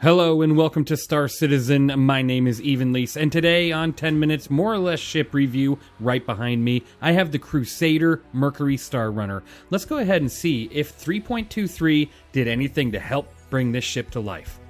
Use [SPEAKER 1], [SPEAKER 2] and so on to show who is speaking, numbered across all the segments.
[SPEAKER 1] Hello and welcome to Star Citizen. My name is Evenlease, and today on 10 Minutes More or Less Ship Review, right behind me, I have the Crusader MERCURY STAR RUNNER. Let's go ahead and see if 3.23 did anything to help bring this ship to life.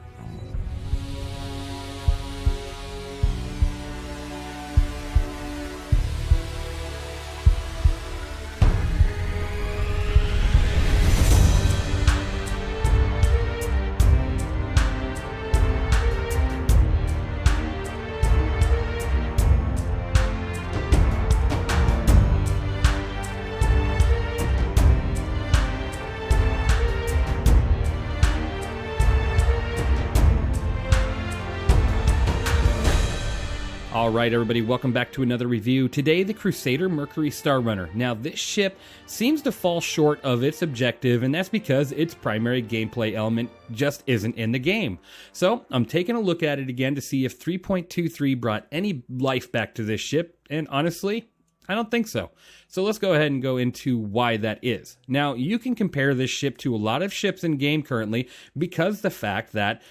[SPEAKER 1] Alright everybody, welcome back to another review. Today, the Crusader MERCURY STAR RUNNER. Now, this ship seems to fall short of its objective, and that's because its primary gameplay element just isn't in the game. So, I'm taking a look at it again to see if 3.23 brought any life back to this ship, and honestly, I don't think so. So let's go ahead and go into why that is. Now, you can compare this ship to a lot of ships in game currently because the fact that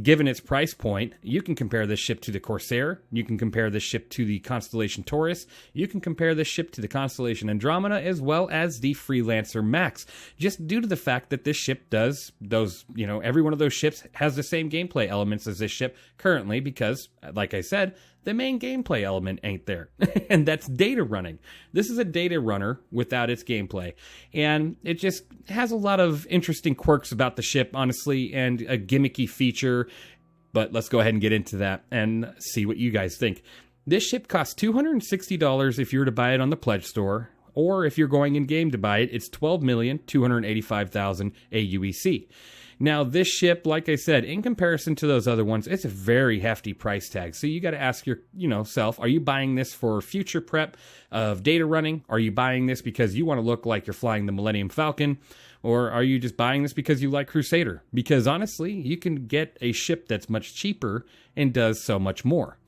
[SPEAKER 1] given its price point, you can compare this ship to the Corsair, you can compare this ship to the Constellation Taurus, you can compare this ship to the Constellation Andromeda, as well as the Freelancer Max, just due to the fact that this ship does those, every one of those ships has the same gameplay elements as this ship currently because, like I said, the main gameplay element ain't there, and that's data running. This is a data runner without its gameplay, and it just has a lot of interesting quirks about the ship, honestly, and a gimmicky feature, but let's go ahead and get into that and see what you guys think. This ship costs $260 if you were to buy it on the Pledge Store, or if you're going in-game to buy it, it's $12,285,000 aUEC. Now, this ship, like I said, in comparison to those other ones, it's a very hefty price tag. So you got to ask yourself, are you buying this for future prep of data running? Are you buying this because you want to look like you're flying the Millennium Falcon? Or are you just buying this because you like Crusader? Because honestly, you can get a ship that's much cheaper and does so much more.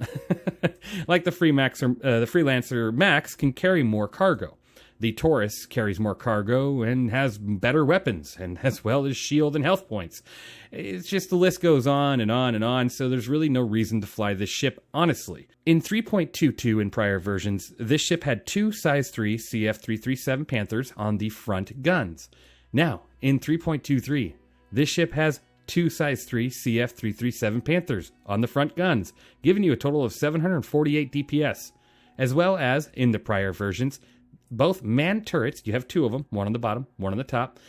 [SPEAKER 1] Like the Freelancer Max can carry more cargo. The Taurus carries more cargo and has better weapons, and as well as shield and health points. It's just the list goes on and on and on, so there's really no reason to fly this ship, honestly. In 3.22 in prior versions, this ship had two size 3 CF337 Panthers on the front guns. Now, in 3.23, this ship has two size 3 CF337 Panthers on the front guns, giving you a total of 748 DPS. As well as, in the prior versions, both manned turrets, you have two of them, one on the bottom, one on the top,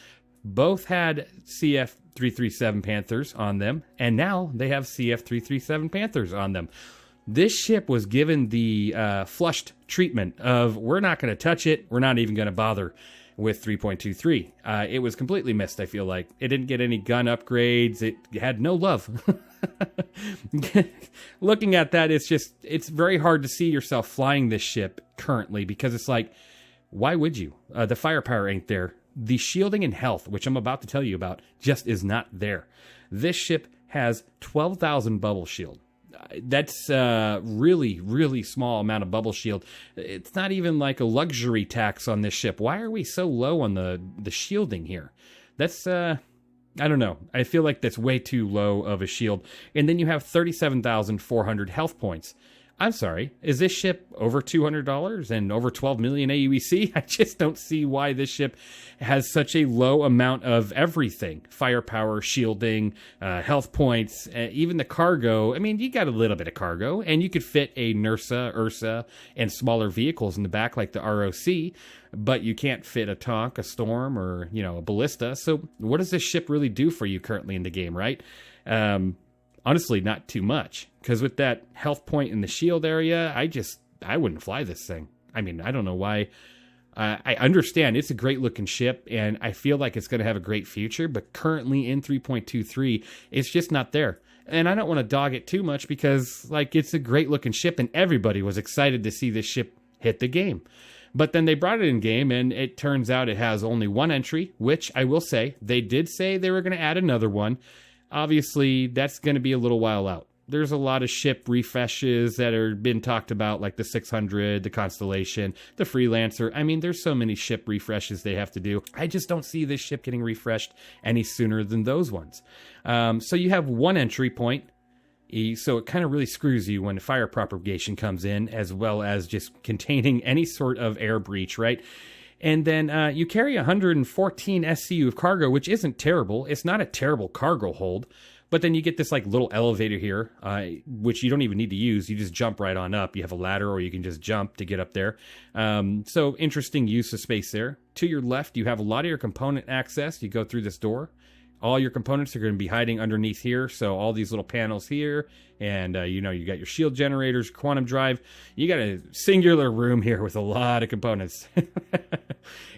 [SPEAKER 1] both had CF337 Panthers on them, and now they have CF337 Panthers on them. This ship was given the flushed treatment of, we're not going to touch it, we're not even going to bother with 3.23. It was completely missed, I feel like. It didn't get any gun upgrades, it had no love. Looking at that, it's very hard to see yourself flying this ship currently, because it's like, why would you? The firepower ain't there. The shielding and health, which I'm about to tell you about, just is not there. This ship has 12,000 bubble shield. That's a really, really small amount of bubble shield. It's not even like a luxury tax on this ship. Why are we so low on the shielding here? That's, I don't know. I feel like that's way too low of a shield. And then you have 37,400 health points. I'm sorry, is this ship over $200 and over 12 million AUEC? I just don't see why this ship has such a low amount of everything. Firepower, shielding, health points, even the cargo. I mean, you got a little bit of cargo, and you could fit a NERSA, URSA, and smaller vehicles in the back like the ROC, but you can't fit a Tonk, a Storm, or, a Ballista. So what does this ship really do for you currently in the game, right? Honestly, not too much, because with that health point in the shield area, I wouldn't fly this thing. I mean, I don't know why. I understand it's a great looking ship, and I feel like it's going to have a great future, but currently in 3.23, it's just not there. And I don't want to dog it too much because, it's a great looking ship, and everybody was excited to see this ship hit the game. But then they brought it in game, and it turns out it has only one entry, which I will say, they did say they were going to add another one. Obviously, that's going to be a little while out. there's a lot of ship refreshes that are been talked about, like the 600, the Constellation, the Freelancer. I mean, there's so many ship refreshes they have to do. I just don't see this ship getting refreshed any sooner than those ones. So you have one entry point. So it kind of really screws you when fire propagation comes in, as well as just containing any sort of air breach, right? And then you carry 114 SCU of cargo, which isn't terrible. It's not a terrible cargo hold. But then you get this like little elevator here, which you don't even need to use. You just jump right on up. You have a ladder, or you can just jump to get up there. So interesting use of space there. To your left, you have a lot of your component access. You go through this door. All your components are going to be hiding underneath here. So all these little panels here, and you got your shield generators, quantum drive. You got a singular room here with a lot of components.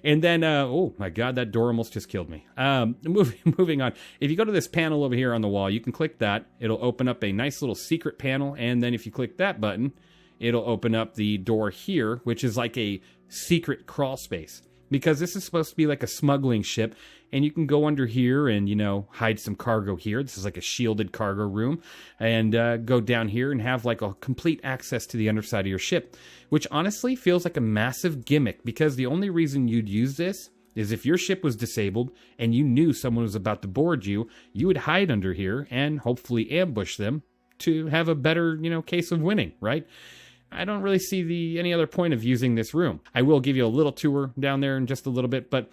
[SPEAKER 1] And then, oh my God, that door almost just killed me. Moving on. If you go to this panel over here on the wall, you can click that. It'll open up a nice little secret panel. And then if you click that button, it'll open up the door here, which is like a secret crawl space. Because this is supposed to be like a smuggling ship, and you can go under here and, hide some cargo here. This is like a shielded cargo room, and go down here and have like a complete access to the underside of your ship, which honestly feels like a massive gimmick, because the only reason you'd use this is if your ship was disabled and you knew someone was about to board you, you would hide under here and hopefully ambush them to have a better, case of winning, right? I don't really see any other point of using this room. I will give you a little tour down there in just a little bit, but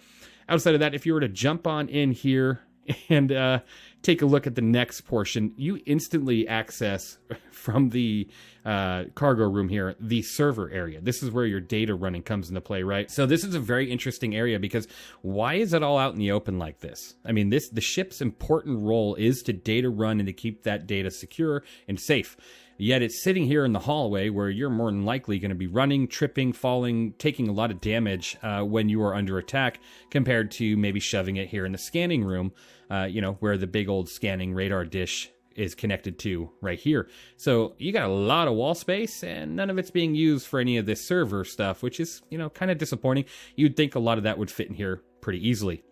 [SPEAKER 1] outside of that, if you were to jump on in here and take a look at the next portion, you instantly access from the cargo room here, the server area. This is where your data running comes into play, right? So this is a very interesting area, because why is it all out in the open like this? I mean, the ship's important role is to data run and to keep that data secure and safe. Yet it's sitting here in the hallway where you're more than likely going to be running, tripping, falling, taking a lot of damage when you are under attack, compared to maybe shoving it here in the scanning room, where the big old scanning radar dish is connected to right here. So you got a lot of wall space, and none of it's being used for any of this server stuff, which is, kind of disappointing. You'd think a lot of that would fit in here pretty easily.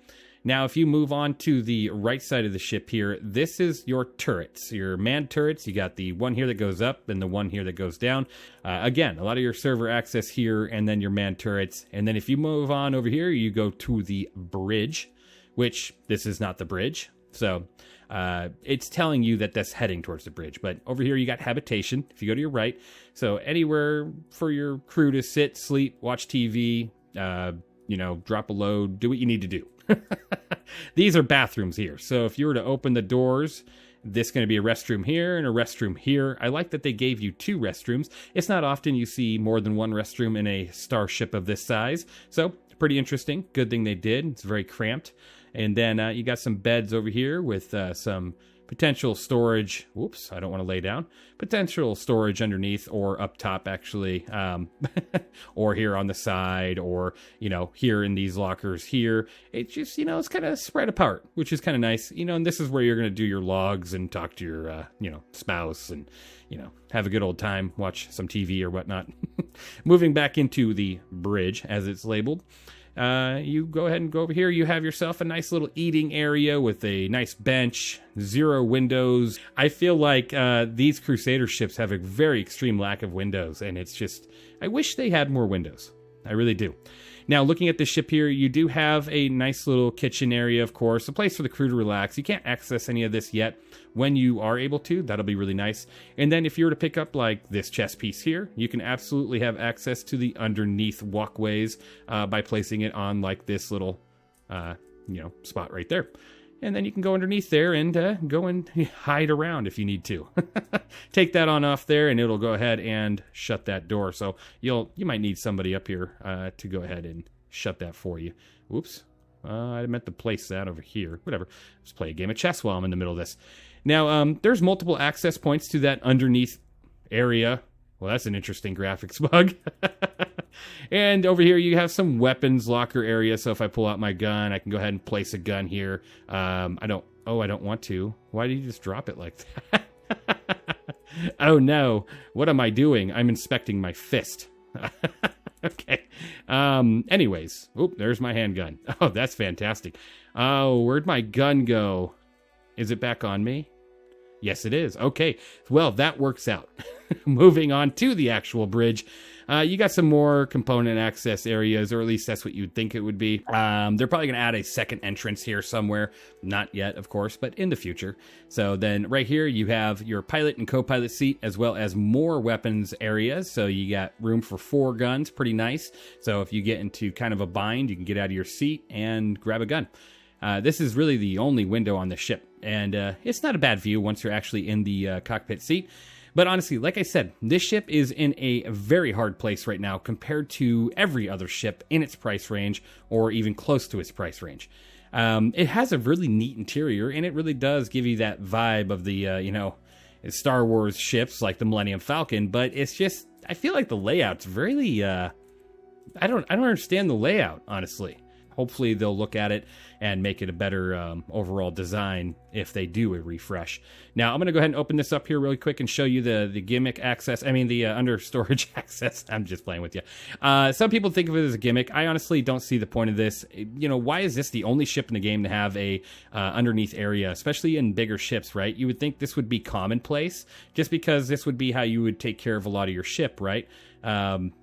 [SPEAKER 1] Now, if you move on to the right side of the ship here, this is your turrets, your manned turrets. You got the one here that goes up and the one here that goes down. Again, a lot of your server access here, and then your manned turrets. And then if you move on over here, you go to the bridge, which this is not the bridge. So it's telling you that that's heading towards the bridge. But over here, you got habitation, if you go to your right. So anywhere for your crew to sit, sleep, watch TV, drop a load, do what you need to do. These are bathrooms here. So if you were to open the doors, this is going to be a restroom here and a restroom here. I like that they gave you 2 restrooms. It's not often you see more than one restroom in a starship of this size. So pretty interesting. Good thing they did. It's very cramped. And then you got some beds over here with some potential storage. Whoops, I don't want to lay down. Potential storage underneath or up top, actually, or here on the side, or, here in these lockers here. It just, it's kind of spread apart, which is kind of nice. And this is where you're going to do your logs and talk to your, spouse and, have a good old time, watch some TV or whatnot. Moving back into the bridge, as it's labeled. You go ahead and go over here. You have yourself a nice little eating area with a nice bench, 0 windows. I feel like these Crusader ships have a very extreme lack of windows, and it's just, I wish they had more windows. I really do. Now, looking at the ship here, you do have a nice little kitchen area, of course, a place for the crew to relax. You can't access any of this yet. When you are able to, that'll be really nice. And then if you were to pick up like this chess piece here, you can absolutely have access to the underneath walkways by placing it on like this little, spot right there. And then you can go underneath there and go and hide around if you need to. Take that on off there, and it'll go ahead and shut that door. So you might need somebody up here to go ahead and shut that for you. Oops. I meant to place that over here. Whatever. Let's play a game of chess while I'm in the middle of this. Now, there's multiple access points to that underneath area. Well, that's an interesting graphics bug. And over here, you have some weapons locker area. So if I pull out my gun, I can go ahead and place a gun here. I don't want to. Why did you just drop it like that? Oh, no. What am I doing? I'm inspecting my fist. Okay. Anyways. Oop, there's my handgun. Oh, that's fantastic. Oh, where'd my gun go? Is it back on me? Yes, it is. Okay, well, that works out. Moving on to the actual bridge. You got some more component access areas, or at least that's what you'd think it would be. They're probably going to add a second entrance here somewhere. Not yet, of course, but in the future. So then right here, you have your pilot and co-pilot seat, as well as more weapons areas. So you got room for 4 guns, pretty nice. So if you get into kind of a bind, you can get out of your seat and grab a gun. This is really the only window on the ship, and it's not a bad view once you're actually in the cockpit seat. But honestly, like I said, this ship is in a very hard place right now compared to every other ship in its price range, or even close to its price range. It has a really neat interior, and it really does give you that vibe of the, Star Wars ships like the Millennium Falcon, but it's just, I feel like the layout's really, I don't understand the layout, honestly. Hopefully they'll look at it and make it a better overall design if they do a refresh. Now, I'm going to go ahead and open this up here really quick and show you the gimmick access. I mean, the under storage access. I'm just playing with you. Some people think of it as a gimmick. I honestly don't see the point of this. Why is this the only ship in the game to have a underneath area, especially in bigger ships, right? You would think this would be commonplace just because this would be how you would take care of a lot of your ship, right?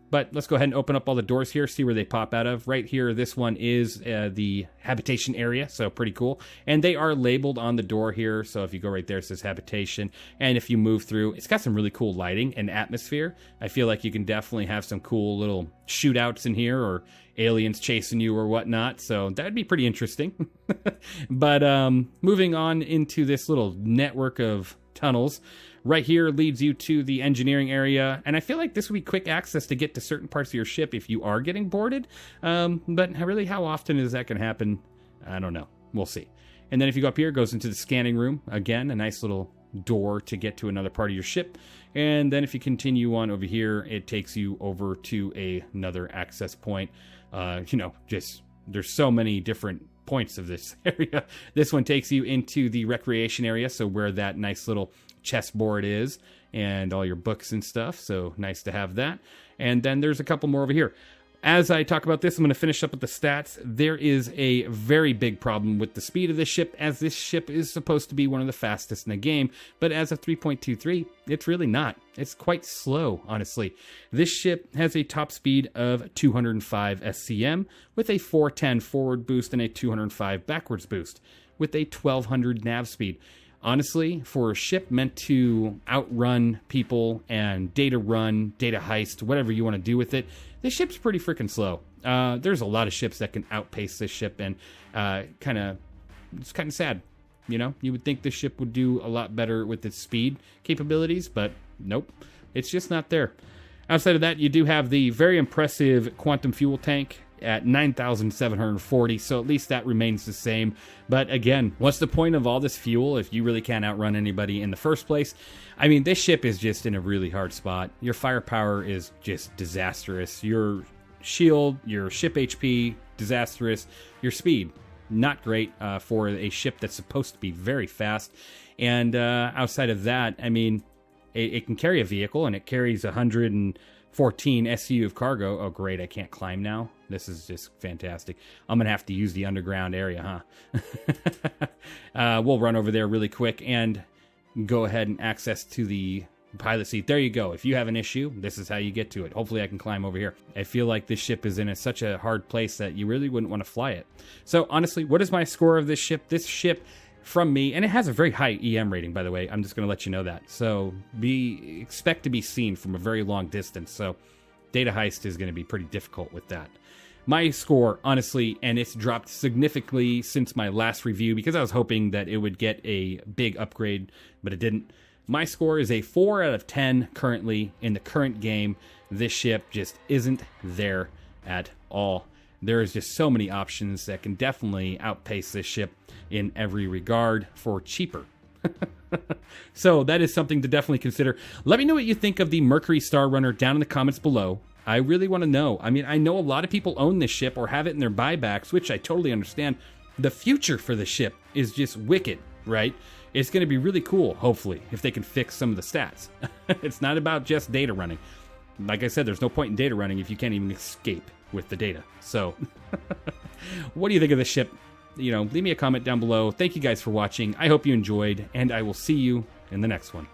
[SPEAKER 1] But let's go ahead and open up all the doors here, see where they pop out of. Right here, this one is the habitation area, so pretty cool. And they are labeled on the door here, so if you go right there, it says habitation. And if you move through, it's got some really cool lighting and atmosphere. I feel like you can definitely have some cool little shootouts in here, or aliens chasing you or whatnot, so that'd be pretty interesting. But moving on into this little network of tunnels. Right here leads you to the engineering area, and I feel like this would be quick access to get to certain parts of your ship if you are getting boarded, but really, how often is that going to happen? I don't know. We'll see. And then if you go up here, it goes into the scanning room. Again, a nice little door to get to another part of your ship. And then if you continue on over here, it takes you over to another access point. There's so many different points of this area. This one takes you into the recreation area, so where that nice little chessboard is and all your books and stuff, so nice to have that. And then there's a couple more over here. As I talk about this, I'm going to finish up with the stats. There is a very big problem with the speed of this ship, as this ship is supposed to be one of the fastest in the game, but as of 3.23, it's really not. It's quite slow, honestly. This ship has a top speed of 205 SCM, with a 410 forward boost and a 205 backwards boost, with a 1200 nav speed. Honestly, for a ship meant to outrun people and data run, data heist, whatever you want to do with it, this ship's pretty freaking slow. There's a lot of ships that can outpace this ship, and it's kind of sad. You would think this ship would do a lot better with its speed capabilities, but nope, it's just not there. Outside of that, you do have the very impressive quantum fuel tank at 9,740, so at least that remains the same. But again, what's the point of all this fuel if you really can't outrun anybody in the first place? I mean, this ship is just in a really hard spot. Your firepower is just disastrous. Your shield, your ship HP, disastrous. Your speed, not great for a ship that's supposed to be very fast. And outside of that, I mean, it can carry a vehicle, and it carries 114 SU of cargo. Oh, great, I can't climb now. This is just fantastic. I'm going to have to use the underground area, huh? We'll run over there really quick and go ahead and access to the pilot seat. There you go. If you have an issue, this is how you get to it. Hopefully I can climb over here. I feel like this ship is in such a hard place that you really wouldn't want to fly it. So honestly, what is my score of this ship? This ship, from me, and it has a very high EM rating, by the way. I'm just going to let you know that. So expect to be seen from a very long distance. So data heist is going to be pretty difficult with that. My score, honestly, and it's dropped significantly since my last review because I was hoping that it would get a big upgrade, but it didn't. My score is a 4 out of 10 currently in the current game. This ship just isn't there at all. There is just so many options that can definitely outpace this ship in every regard for cheaper. So that is something to definitely consider. Let me know what you think of the Mercury Star Runner down in the comments below. I really want to know. I mean, I know a lot of people own this ship or have it in their buybacks, which I totally understand. The future for the ship is just wicked, right? It's going to be really cool, hopefully, if they can fix some of the stats. It's not about just data running. Like I said, there's no point in data running if you can't even escape with the data. So, what do you think of this ship? Leave me a comment down below. Thank you guys for watching. I hope you enjoyed, and I will see you in the next one.